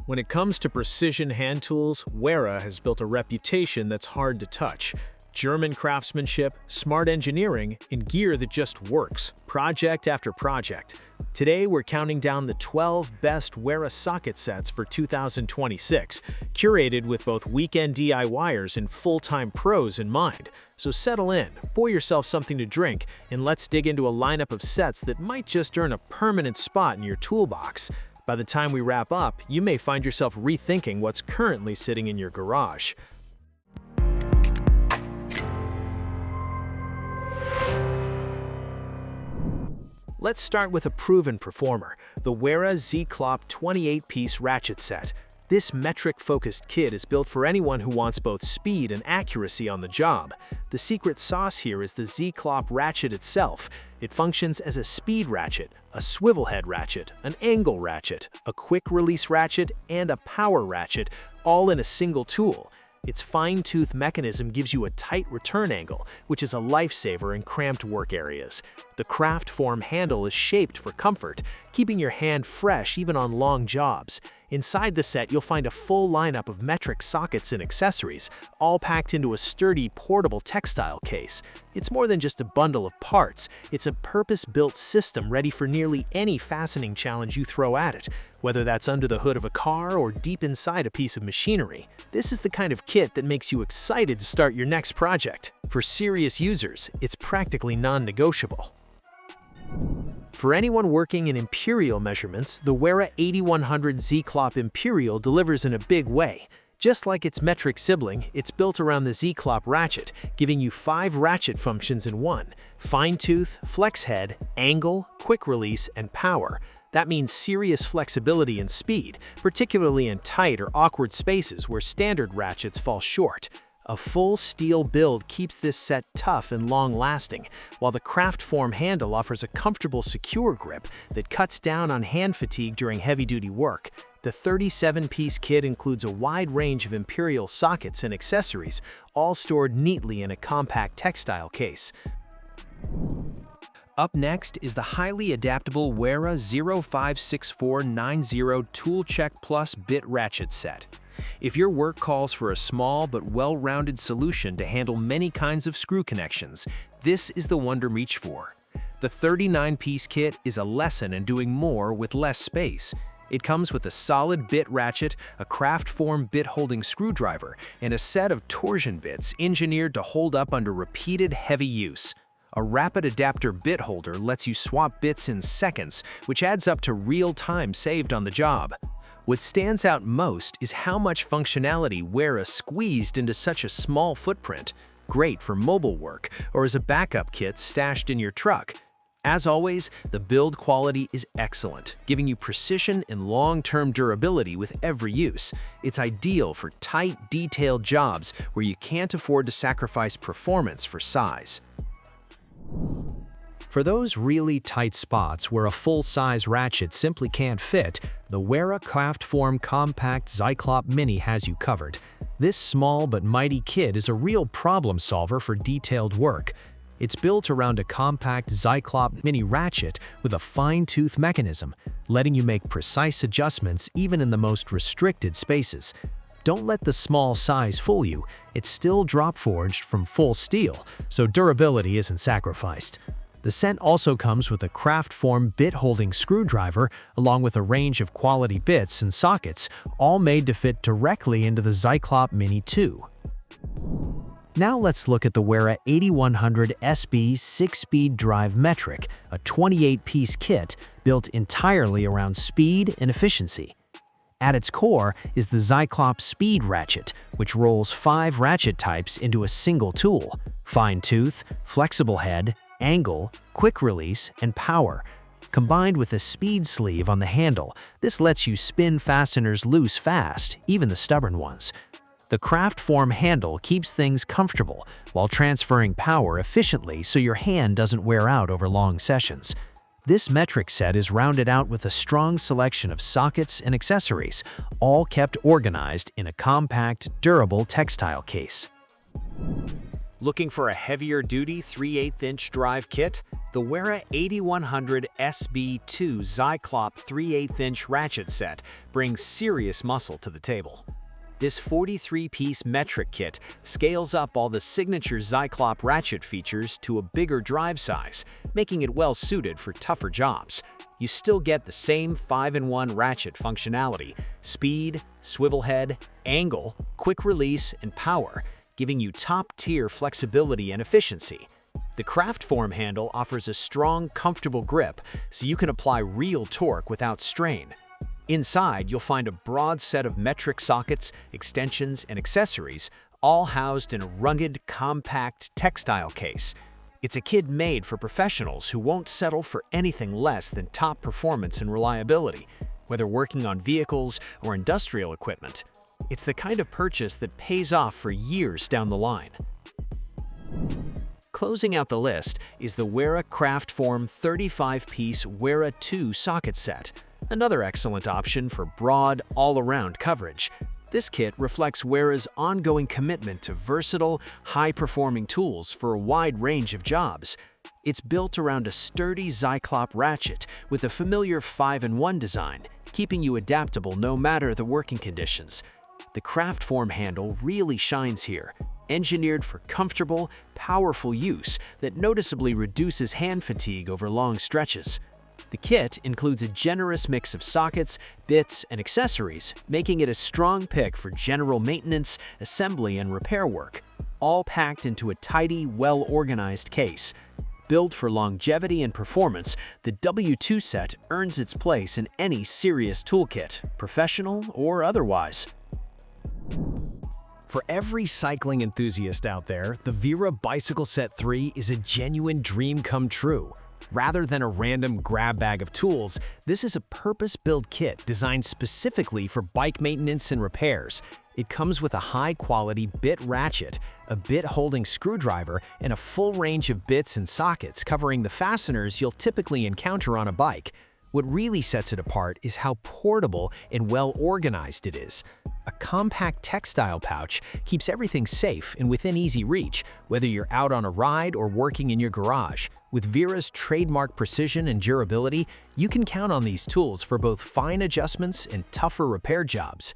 When it comes to precision hand tools, Wera has built a reputation that's hard to touch. German craftsmanship, smart engineering, and gear that just works, project after project. Today, we're counting down the 12 best Wera Socket Sets for 2026, curated with both weekend DIYers and full-time pros in mind. So settle in, pour yourself something to drink, and let's dig into a lineup of sets that might just earn a permanent spot in your toolbox. By the time we wrap up, you may find yourself rethinking what's currently sitting in your garage. Let's start with a proven performer, the Wera Zyklop 28-piece ratchet set. This metric-focused kit is built for anyone who wants both speed and accuracy on the job. The secret sauce here is the Zyklop ratchet itself. It functions as a speed ratchet, a swivel head ratchet, an angle ratchet, a quick-release ratchet, and a power ratchet, all in a single tool. Its fine-tooth mechanism gives you a tight return angle, which is a lifesaver in cramped work areas. The Kraftform handle is shaped for comfort, keeping your hand fresh even on long jobs. Inside the set, you'll find a full lineup of metric sockets and accessories, all packed into a sturdy, portable textile case. It's more than just a bundle of parts. It's a purpose-built system ready for nearly any fastening challenge you throw at it, whether that's under the hood of a car or deep inside a piece of machinery. This is the kind of kit that makes you excited to start your next project. For serious users, it's practically non-negotiable. For anyone working in imperial measurements, the Wera 8100 Zyklop Imperial delivers in a big way. Just like its metric sibling, it's built around the Zyklop ratchet, giving you 5 ratchet functions in one: fine tooth, flex head, angle, quick release, and power. That means serious flexibility and speed, particularly in tight or awkward spaces where standard ratchets fall short. A full steel build keeps this set tough and long-lasting, while the Kraftform handle offers a comfortable, secure grip that cuts down on hand fatigue during heavy-duty work. The 37-piece kit includes a wide range of imperial sockets and accessories, all stored neatly in a compact textile case. Up next is the highly adaptable Wera 056490 Tool Check Plus Bit Ratchet Set. If your work calls for a small but well-rounded solution to handle many kinds of screw connections, this is the one to reach for. The 39-piece kit is a lesson in doing more with less space. It comes with a solid bit ratchet, a Kraftform bit-holding screwdriver, and a set of torsion bits engineered to hold up under repeated heavy use. A rapid adapter bit holder lets you swap bits in seconds, which adds up to real time saved on the job. What stands out most is how much functionality Wera squeezed into such a small footprint. Great for mobile work or as a backup kit stashed in your truck. As always, the build quality is excellent, giving you precision and long-term durability with every use. It's ideal for tight, detailed jobs where you can't afford to sacrifice performance for size. For those really tight spots where a full-size ratchet simply can't fit, the Wera Kraftform Kompakt Cyclop Mini has you covered. This small but mighty kit is a real problem solver for detailed work. It's built around a compact Zyklop Mini ratchet with a fine-tooth mechanism, letting you make precise adjustments even in the most restricted spaces. Don't let the small size fool you. It's still drop-forged from full steel, so durability isn't sacrificed. The set also comes with a Kraftform bit-holding screwdriver along with a range of quality bits and sockets, all made to fit directly into the Zyklop Mini 2. Now let's look at the Wera 8100 SB 6-speed drive metric, a 28-piece kit built entirely around speed and efficiency. At its core is the Zyklop Speed Ratchet, which rolls 5 ratchet types into a single tool: fine tooth, flexible head, angle, quick release, and power. Combined with a speed sleeve on the handle, this lets you spin fasteners loose fast, even the stubborn ones. The Kraftform handle keeps things comfortable while transferring power efficiently so your hand doesn't wear out over long sessions. This metric set is rounded out with a strong selection of sockets and accessories, all kept organized in a compact, durable textile case. Looking for a heavier-duty 3/8-inch drive kit? The The Wera 8100 SB2 Zyklop 3/8-inch ratchet set brings serious muscle to the table. This 43-piece metric kit scales up all the signature Cyclop ratchet features to a bigger drive size, making it well-suited for tougher jobs. You still get the same 5-in-1 ratchet functionality: speed, swivel head, angle, quick release, and power, giving you top-tier flexibility and efficiency. The Kraftform handle offers a strong, comfortable grip, so you can apply real torque without strain. Inside, you'll find a broad set of metric sockets, extensions, and accessories, all housed in a rugged, compact textile case. It's a kit made for professionals who won't settle for anything less than top performance and reliability, whether working on vehicles or industrial equipment. It's the kind of purchase that pays off for years down the line. Closing out the list is the Wera Kraftform 35-piece Wera 2 socket set, another excellent option for broad, all-around coverage. This kit reflects Wera's ongoing commitment to versatile, high-performing tools for a wide range of jobs. It's built around a sturdy Zyklop ratchet with a familiar 5-in-1 design, keeping you adaptable no matter the working conditions. The Kraftform handle really shines here, engineered for comfortable, powerful use that noticeably reduces hand fatigue over long stretches. The kit includes a generous mix of sockets, bits, and accessories, making it a strong pick for general maintenance, assembly, and repair work, all packed into a tidy, well-organized case. Built for longevity and performance, the W2 set earns its place in any serious toolkit, professional or otherwise. For every cycling enthusiast out there, the Wera Bicycle Set 3 is a genuine dream come true. Rather than a random grab bag of tools, this is a purpose-built kit designed specifically for bike maintenance and repairs. It comes with a high-quality bit ratchet, a bit-holding screwdriver, and a full range of bits and sockets covering the fasteners you'll typically encounter on a bike. What really sets it apart is how portable and well-organized it is. A compact textile pouch keeps everything safe and within easy reach, whether you're out on a ride or working in your garage. With Wera's trademark precision and durability, you can count on these tools for both fine adjustments and tougher repair jobs.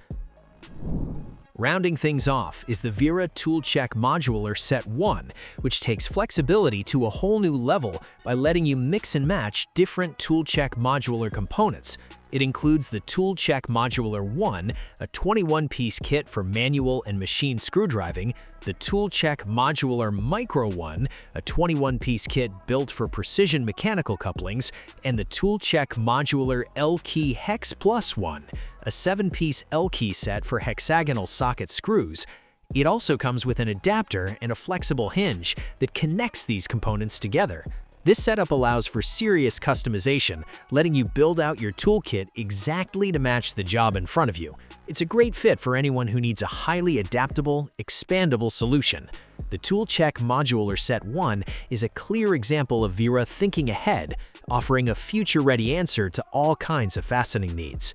Rounding things off is the Wera Tool Check Modular Set 1, which takes flexibility to a whole new level by letting you mix and match different Tool Check modular components. It includes the Tool Check Modular 1, a 21-piece kit for manual and machine screwdriving, the Tool Check Modular Micro 1, a 21-piece kit built for precision mechanical couplings, and the Tool Check Modular L-Key Hex Plus 1, a 7-piece L-Key set for hexagonal socket screws. It also comes with an adapter and a flexible hinge that connects these components together. This setup allows for serious customization, letting you build out your toolkit exactly to match the job in front of you. It's a great fit for anyone who needs a highly adaptable, expandable solution. The Tool Check Modular Set 1 is a clear example of Wera thinking ahead, offering a future-ready answer to all kinds of fastening needs.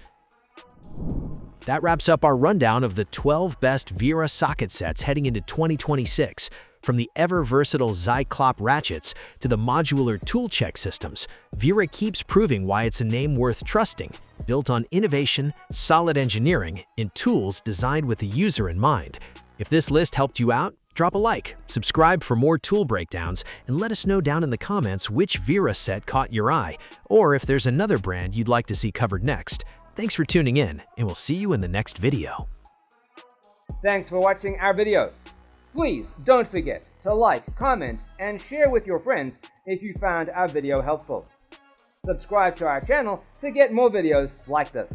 That wraps up our rundown of the 12 best Wera socket sets heading into 2026. From the ever-versatile Zyklop ratchets to the modular tool check systems, Wera keeps proving why it's a name worth trusting, built on innovation, solid engineering, and tools designed with the user in mind. If this list helped you out, drop a like, subscribe for more tool breakdowns, and let us know down in the comments which Wera set caught your eye, or if there's another brand you'd like to see covered next. Thanks for tuning in, and we'll see you in the next video. Thanks for watching our video. Please don't forget to like, comment, and share with your friends if you found our video helpful. Subscribe to our channel to get more videos like this.